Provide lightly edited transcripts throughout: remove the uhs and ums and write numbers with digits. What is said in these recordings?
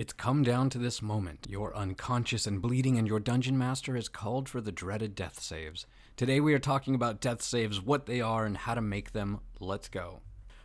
It's come down to this moment. You're unconscious and bleeding, and your dungeon master has called for the dreaded death saves. Today we are talking about death saves, what they are, and how to make them. Let's go.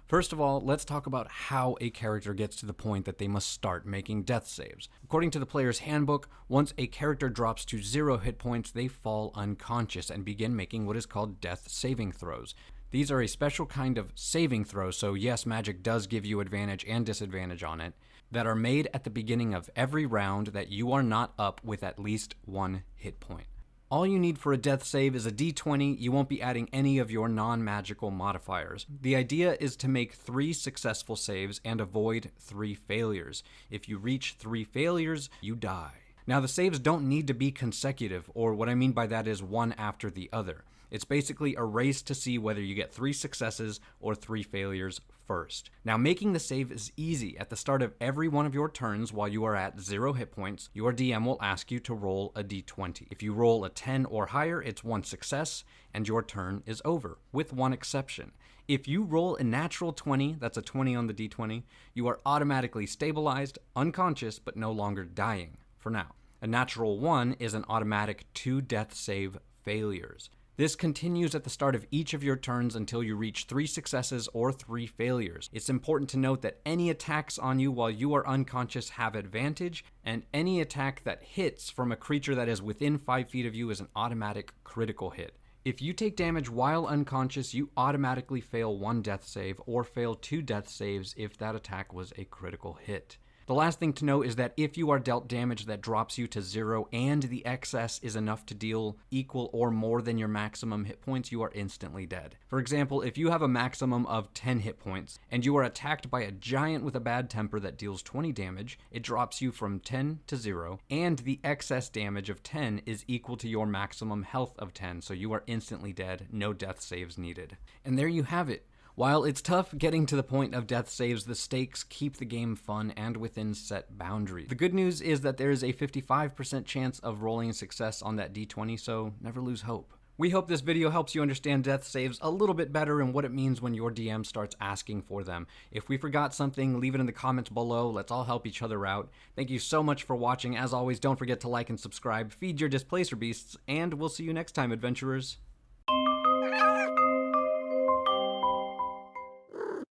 First of all, let's talk about how a character gets to the point that they must start making death saves. According to the player's handbook, once a character drops to 0 hit points, they fall unconscious and begin making what is called death saving throws. These are a special kind of saving throw, so yes, magic does give you advantage and disadvantage on it, that are made at the beginning of every round that you are not up with at least 1 hit point. All you need for a death save is a d20. You won't be adding any of your non-magical modifiers. The idea is to make 3 successful saves and avoid 3 failures. If you reach 3 failures, you die. Now, the saves don't need to be consecutive, or what I mean by that is one after the other. It's basically a race to see whether you get 3 successes or 3 failures first. Now, making the save is easy. At the start of every one of your turns while you are at 0 hit points, your DM will ask you to roll a d20. If you roll a 10 or higher, it's 1 success, and your turn is over, with one exception. If you roll a natural 20, that's a 20 on the d20, you are automatically stabilized, unconscious, but no longer dying, for now. A natural 1 is an automatic 2 death save failures. This continues at the start of each of your turns until you reach 3 successes or 3 failures. It's important to note that any attacks on you while you are unconscious have advantage, and any attack that hits from a creature that is within 5 feet of you is an automatic critical hit. If you take damage while unconscious, you automatically fail 1 death save or fail 2 death saves if that attack was a critical hit. The last thing to note is that if you are dealt damage that drops you to 0 and the excess is enough to deal equal or more than your maximum hit points, you are instantly dead. For example, if you have a maximum of 10 hit points and you are attacked by a giant with a bad temper that deals 20 damage, it drops you from 10 to 0, and the excess damage of 10 is equal to your maximum health of 10, so you are instantly dead, no death saves needed. And there you have it. While it's tough getting to the point of death saves, the stakes keep the game fun and within set boundaries. The good news is that there is a 55% chance of rolling a success on that d20, so never lose hope. We hope this video helps you understand death saves a little bit better and what it means when your DM starts asking for them. If we forgot something, leave it in the comments below. Let's all help each other out. Thank you so much for watching. As always, don't forget to like and subscribe, feed your displacer beasts, and we'll see you next time, adventurers.